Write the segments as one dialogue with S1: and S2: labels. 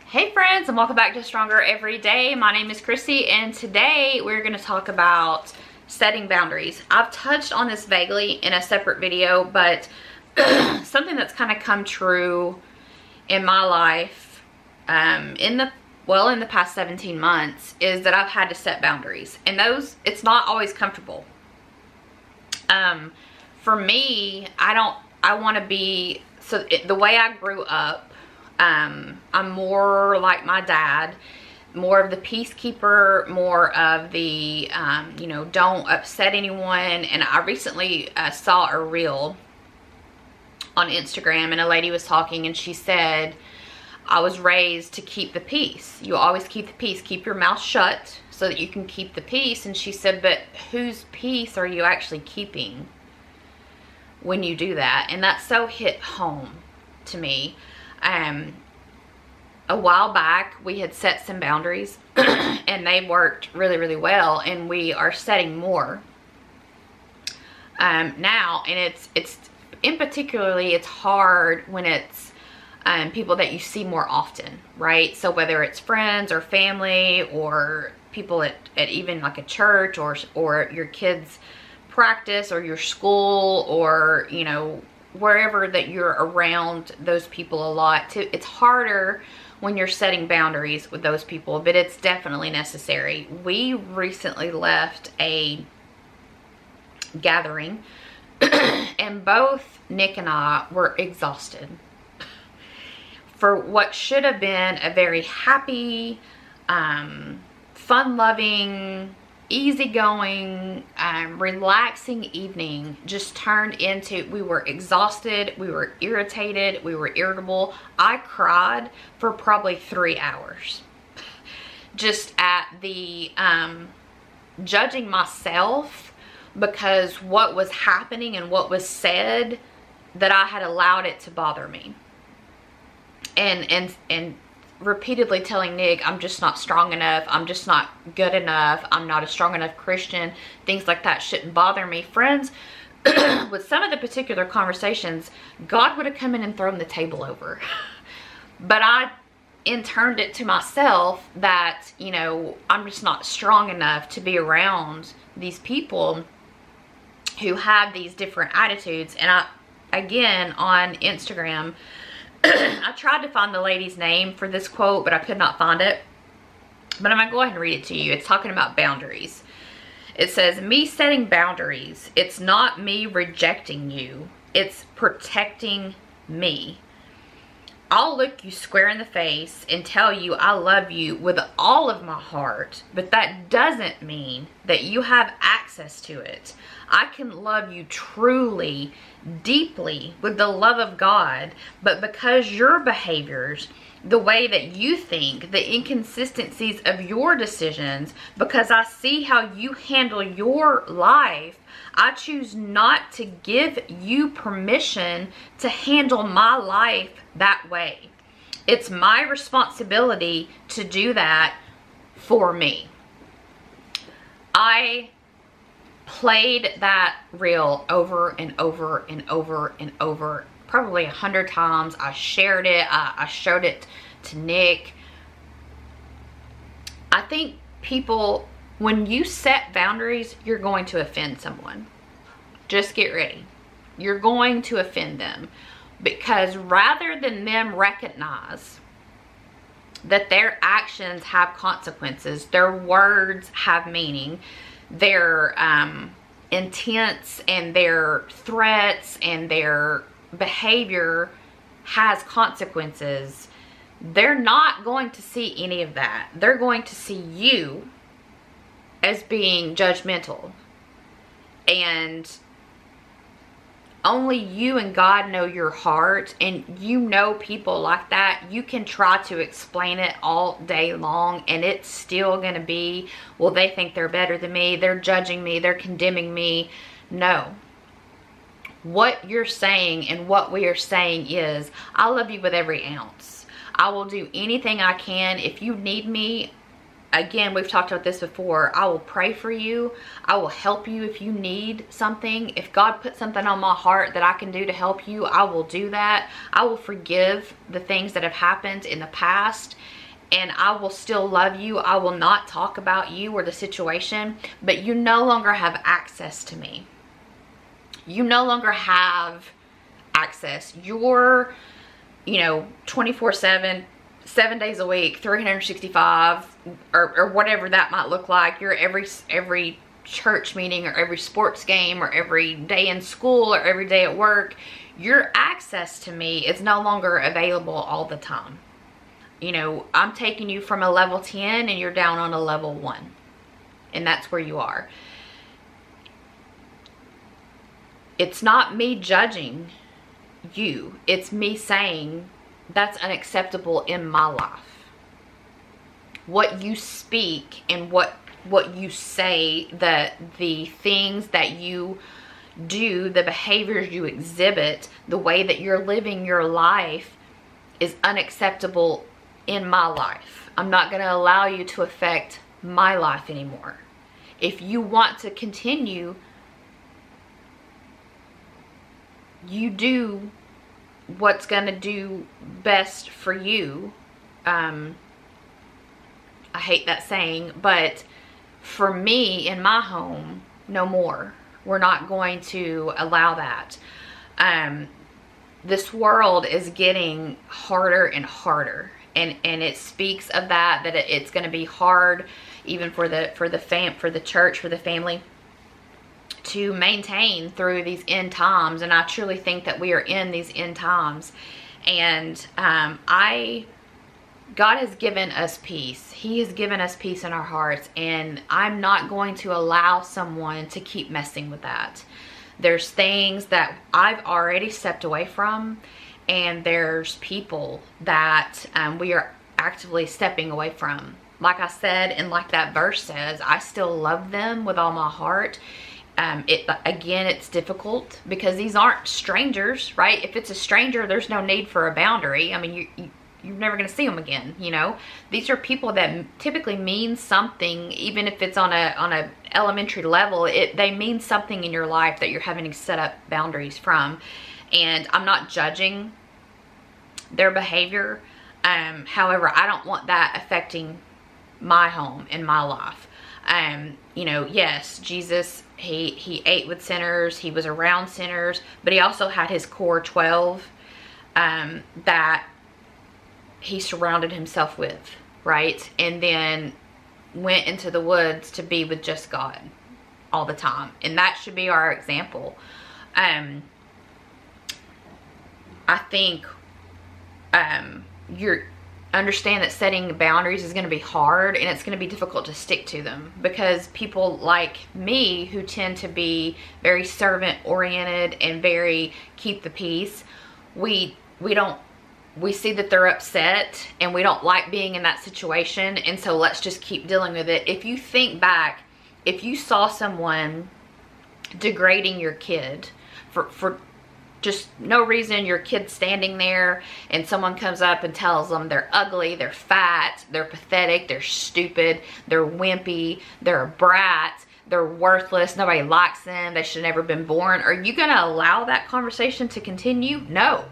S1: Hey friends, and welcome back to Stronger Every Day. My name is Chrissy, and today we're going to talk about setting boundaries. I've touched on this vaguely in a separate video, but something that's kind of come true in my life in the past 17 months is that I've had to set boundaries, and it's not always comfortable. For me, I want to be, the way I grew up, I'm more like my dad, more of the peacekeeper, more of the, don't upset anyone. And I recently saw a reel on Instagram, and a lady was talking, and she said, I was raised to keep the peace. You always keep the peace. Keep your mouth shut so that you can keep the peace. And she said, but whose peace are you actually keeping when you do that? And that so hit home to me. A while back we had set some boundaries and they worked really, really well, and we are setting more now. And it's in particularly, it's hard when it's people that you see more often, right? So whether it's friends or family or people at even like a church or your kids' practice or your school, or wherever that you're around those people a lot, it's harder when you're setting boundaries with those people, but it's definitely necessary. We recently left a gathering and both Nick and I were exhausted for what should have been a very happy, fun-loving, easygoing, relaxing evening. Just turned into, we were exhausted, we were irritated, we were irritable. I cried for probably 3 hours just at the judging myself, because what was happening and what was said, that I had allowed it to bother me, and repeatedly telling Nick, I'm just not strong enough, I'm just not good enough, I'm not a strong enough Christian, things like that shouldn't bother me. Friends, with some of the particular conversations, God would have come in and thrown the table over. But I interned it to myself that, I'm just not strong enough to be around these people who have these different attitudes. And again, on Instagram, I tried to find the lady's name for this quote, but I could not find it. But I'm going to go ahead and read it to you. It's talking about boundaries. It says, me setting boundaries, it's not me rejecting you, it's protecting me. I'll look you square in the face and tell you I love you with all of my heart, but that doesn't mean that you have access to it. I can love you truly, deeply, with the love of God, but because your behaviors, the way that you think, the inconsistencies of your decisions, because I see how you handle your life, I choose not to give you permission to handle my life that way. It's my responsibility to do that for me. I played that reel over and over and over and over, probably 100 times. I shared it. I showed it to Nick. I think people, when you set boundaries, you're going to offend someone. Just get ready. You're going to offend them, because rather than them recognize that their actions have consequences, their words have meaning, their intents and their threats and their behavior has consequences, they're not going to see any of that. They're going to see you as being judgmental, and only you and God know your heart. And people like that, you can try to explain it all day long, and it's still going to be, well, they think they're better than me, they're judging me, they're condemning me. No. What you're saying and what we are saying is, I love you with every ounce. I will do anything I can. If you need me, again, we've talked about this before. I will pray for you. I will help you if you need something. If God put something on my heart that I can do to help you, I will do that. I will forgive the things that have happened in the past, and I will still love you. I will not talk about you or the situation, but you no longer have access to me. You no longer have access. You're, 24/7, 7 days a week, 365, or whatever that might look like. You're every church meeting, or every sports game, or every day in school, or every day at work. Your access to me is no longer available all the time. I'm taking you from a level 10 and you're down on a level 1. And that's where you are. It's not me judging you. It's me saying that's unacceptable in my life. What you speak and what you say, the things that you do, the behaviors you exhibit, the way that you're living your life is unacceptable in my life. I'm not going to allow you to affect my life anymore. If you want to continue, you do what's going to do best for you. I hate that saying, but for me in my home, no more. We're not going to allow that. This world is getting harder and harder, and it speaks of that it's going to be hard even for the church, for the family, to maintain through these end times. And I truly think that we are in these end times, and God has given us peace. He has given us peace in our hearts, and I'm not going to allow someone to keep messing with that. There's things that I've already stepped away from, and there's people that we are actively stepping away from. Like I said, and like that verse says, I still love them with all my heart. Again, it's difficult because these aren't strangers, right? If it's a stranger, there's no need for a boundary. I mean, you're never going to see them again, These are people that typically mean something, even if it's on a elementary level. They mean something in your life that you're having to set up boundaries from. And I'm not judging their behavior. However, I don't want that affecting my home and my life. Yes, Jesus, he ate with sinners. He was around sinners, but he also had his core 12 that he surrounded himself with, right? And then went into the woods to be with just God all the time. And that should be our example. I think you understand that setting boundaries is going to be hard, and it's going to be difficult to stick to them, because people like me, who tend to be very servant oriented and very keep the peace, we see that they're upset and we don't like being in that situation, and so let's just keep dealing with it. If you think back, if you saw someone degrading your kid for just no reason, your kid's standing there and someone comes up and tells them they're ugly, they're fat, they're pathetic, they're stupid, they're wimpy, they're a brat, they're worthless, nobody likes them, they should have never been born, are you going to allow that conversation to continue? No.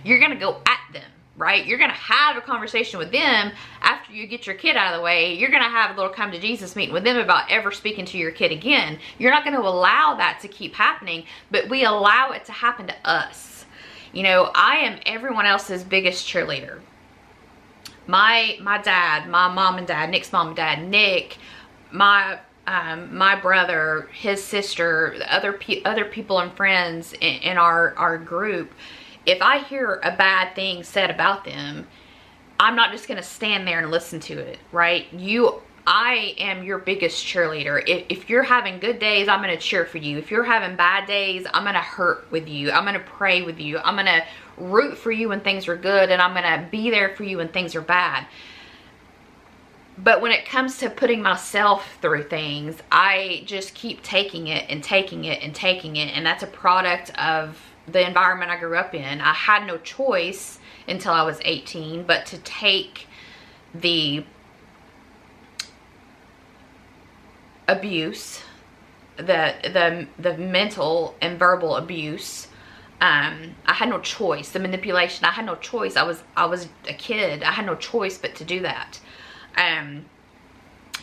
S1: You're going to go at them, right? You're going to have a conversation with them after you get your kid out of the way. You're going to have a little come to Jesus meeting with them about ever speaking to your kid again. You're not going to allow that to keep happening, but we allow it to happen to us. I am everyone else's biggest cheerleader. My dad, my mom and dad, Nick's mom and dad, Nick, my brother, his sister, other people and friends in our group, if I hear a bad thing said about them, I'm not just going to stand there and listen to it, right? I am your biggest cheerleader. If you're having good days, I'm going to cheer for you. If you're having bad days, I'm going to hurt with you. I'm going to pray with you. I'm going to root for you when things are good, and I'm going to be there for you when things are bad. But when it comes to putting myself through things, I just keep taking it and taking it and taking it. And that's a product of the environment I grew up in. I had no choice until I was 18, but to take the abuse, the mental and verbal abuse. I had no choice. The manipulation, I had no choice. I was a kid. I had no choice but to do that.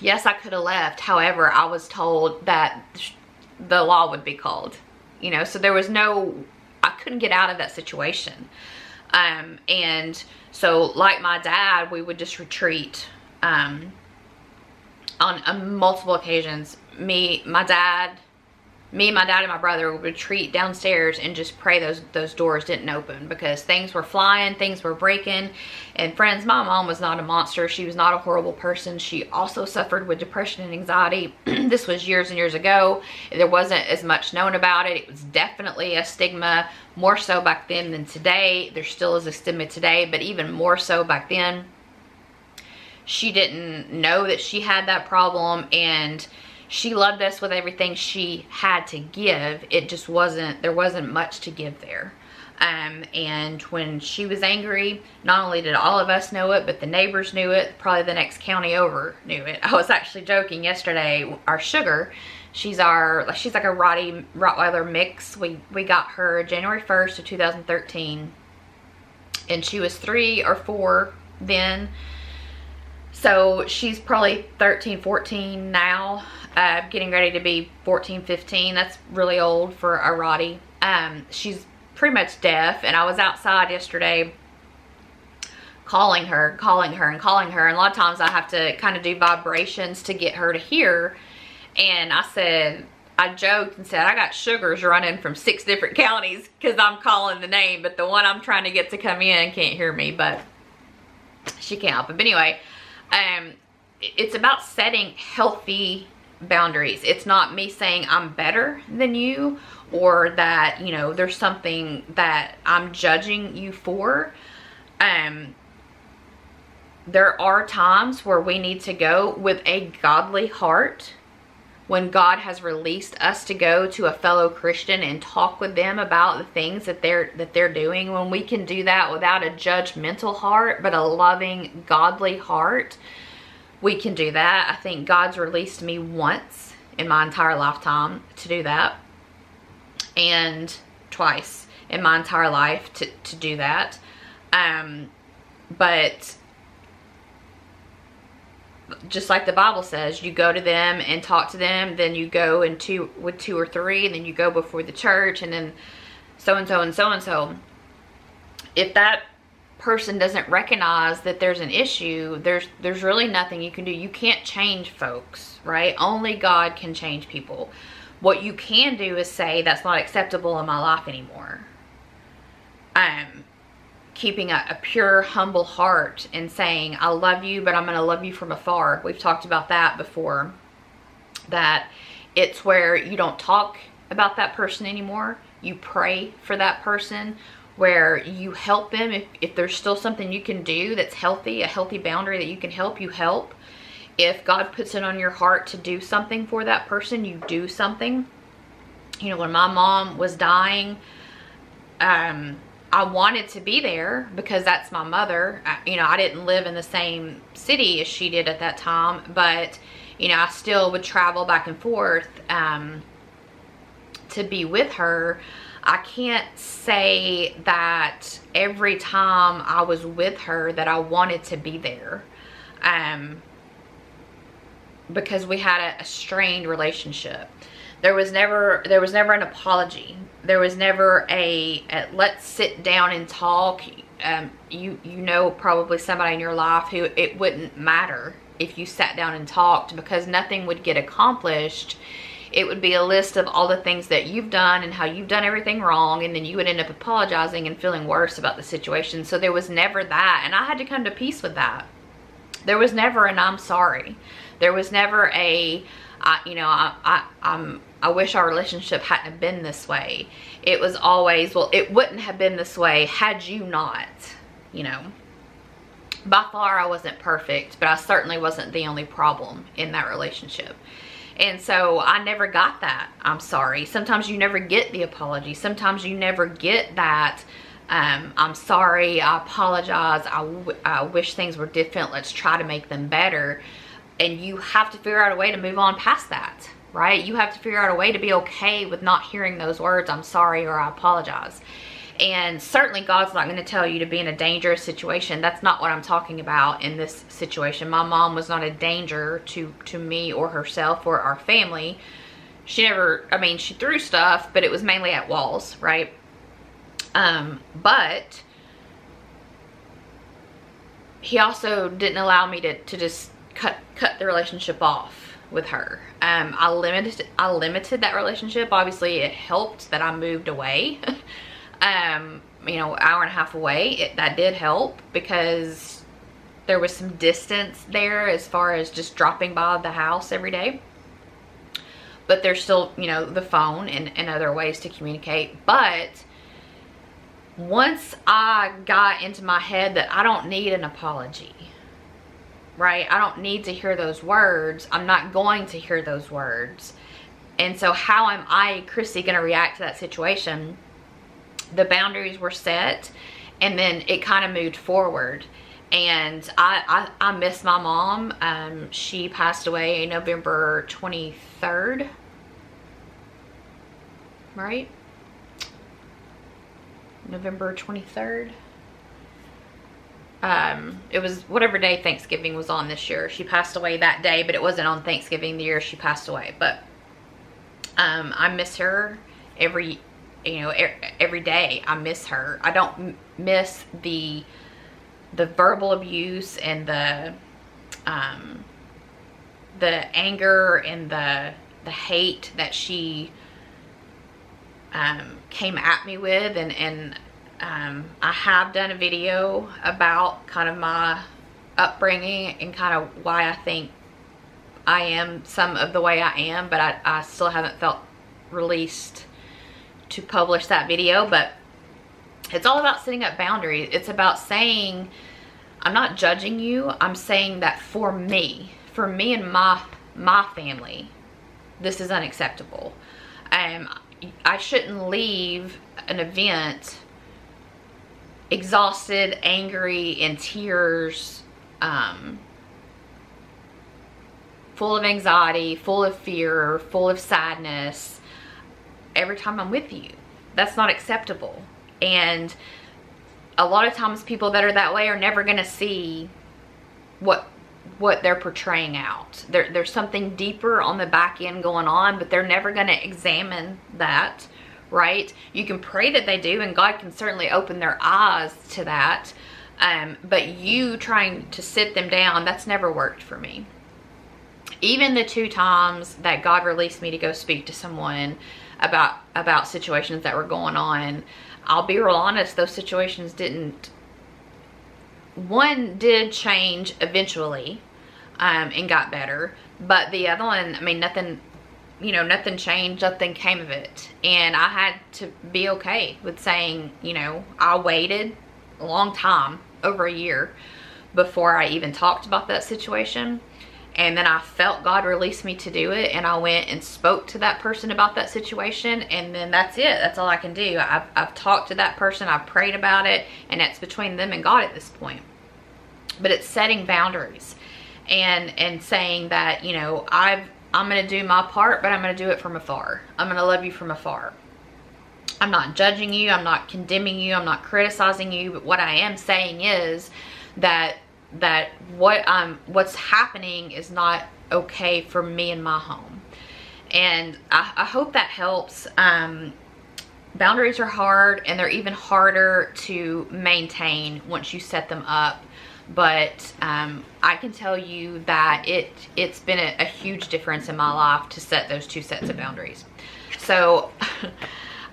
S1: Yes, I could have left. However, I was told that the law would be called, you know, so there was no, I couldn't get out of that situation. And so like my dad, we would just retreat, on multiple occasions. Me, my dad, and my brother would retreat downstairs and just pray those doors didn't open, because things were flying, things were breaking. And friends, my mom was not a monster. She was not a horrible person. She also suffered with depression and anxiety. This was years and years ago. There wasn't as much known about it. It was definitely a stigma, more so back then than today. There still is a stigma today, but even more so back then. She didn't know that she had that problem, and she loved us with everything she had to give. It just wasn't, there wasn't much to give there. And when she was angry, not only did all of us know it, but the neighbors knew it. Probably the next county over knew it. I was actually joking yesterday, our Sugar, she's like a Rottweiler mix. We got her January 1st of 2013, and she was 3 or 4 then. So she's probably 13, 14 now, getting ready to be 14, 15. That's really old for a Rottie. She's pretty much deaf, and I was outside yesterday calling her. And a lot of times I have to kind of do vibrations to get her to hear. And I joked and said, I got Sugars running from 6 different counties because I'm calling the name, but the one I'm trying to get to come in can't hear me, but she can't help it. But anyway, it's about setting healthy boundaries. It's not me saying I'm better than you, or that, you know, there's something that I'm judging you for. There are times where we need to go with a godly heart, when God has released us to go to a fellow Christian and talk with them about the things that they're doing. When we can do that without a judgmental heart, but a loving, godly heart, we can do that. I think God's released me once in my entire lifetime to do that, and twice in my entire life to do that. But just like the Bible says, you go to them and talk to them, then you go with 2 or 3, and then you go before the church, and then so-and-so and so-and-so. If that person doesn't recognize that there's an issue, there's really nothing you can do. You can't change folks, right? Only God can change people. What you can do is say, that's not acceptable in my life anymore. Keeping a pure, humble heart and saying, I love you, but I'm going to love you from afar. We've talked about that before. That it's where you don't talk about that person anymore. You pray for that person, where you help them. If there's still something you can do that's healthy, a healthy boundary that you can help, you help. If God puts it on your heart to do something for that person, you do something. You know, when my mom was dying, I wanted to be there because that's my mother. You know, I didn't live in the same city as she did at that time, but, you know, I still would travel back and forth to be with her. I can't say that every time I was with her that I wanted to be there, because we had a strained relationship. There was never an apology. There was never a let's sit down and talk. You know probably somebody in your life who it wouldn't matter if you sat down and talked, because nothing would get accomplished. It would be a list of all the things that you've done and how you've done everything wrong, and then you would end up apologizing and feeling worse about the situation. So there was never that, and I had to come to peace with that. There was never an I'm sorry. There was never a I wish our relationship hadn't been this way. It was always, well, it wouldn't have been this way had you not, you know. By far, I wasn't perfect, but I certainly wasn't the only problem in that relationship. And so I never got that I'm sorry. Sometimes you never get the apology. Sometimes you never get that I'm sorry, I apologize, I wish things were different, let's try to make them better. And you have to figure out a way to move on past that, right? You have to figure out a way to be okay with not hearing those words, I'm sorry or I apologize. And certainly God's not going to tell you to be in a dangerous situation. That's not what I'm talking about in this situation. My mom was not a danger to me or herself or our family. She never, I mean, she threw stuff, but it was mainly at walls, right? But he also didn't allow me to just cut the relationship off with her. I limited that relationship. Obviously it helped that I moved away. You know, hour and a half away. That did help because there was some distance there as far as just dropping by the house every day. But there's still, you know, the phone and other ways to communicate. But once I got into my head that I don't need an apology, right? I don't need to hear those words. I'm not going to hear those words. And so how am I, Chrissy, going to react to that situation? The boundaries were set, and then it kind of moved forward. And I miss my mom. She passed away November 23rd, right? November 23rd. It was whatever day Thanksgiving was on this year. She passed away that day, but it wasn't on Thanksgiving the year she passed away. But I miss her every day. I miss her. I don't miss the verbal abuse and the anger and the hate that she came at me with, and I have done a video about kind of my upbringing and kind of why I think I am some of the way I am, but I still haven't felt released to publish that video. But it's all about setting up boundaries. It's about saying, I'm not judging you. I'm saying that for me and my family, this is unacceptable. I shouldn't leave an event exhausted, angry, in tears, full of anxiety, full of fear, full of sadness every time I'm with you. That's not acceptable. And a lot of times people that are that way are never going to see what they're portraying out. There's something deeper on the back end going on, but they're never going to examine that, right? You can pray that they do, and God can certainly open their eyes to that. But you trying to sit them down, that's never worked for me. Even the 2 times that God released me to go speak to someone about situations that were going on, I'll be real honest, those situations didn't. One did change eventually, and got better, but the other one, I mean, nothing changed, nothing came of it. And I had to be okay with saying, I waited a long time, over a year, before I even talked about that situation. And then I felt God release me to do it, and I went and spoke to that person about that situation, and then that's it. That's all I can do. I've talked to that person, I've prayed about it, and it's between them and God at this point. But it's setting boundaries and saying that, I'm going to do my part, but I'm going to do it from afar. I'm going to love you from afar. I'm not judging you, I'm not condemning you, I'm not criticizing you, but what I am saying is that what's happening is not okay for me and my home. And I hope that helps. Boundaries are hard, and they're even harder to maintain once you set them up. But I can tell you that it's been a huge difference in my life to set those 2 sets of boundaries. So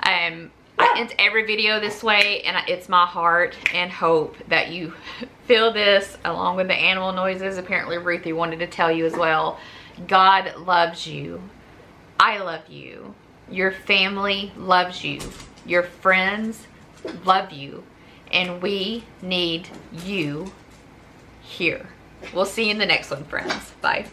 S1: I end every video this way, and it's my heart and hope that you feel this along with the animal noises. Apparently Ruthie wanted to tell you as well. God loves you. I love you. Your family loves you. Your friends love you. And we need you here. We'll see you in the next one, friends. Bye.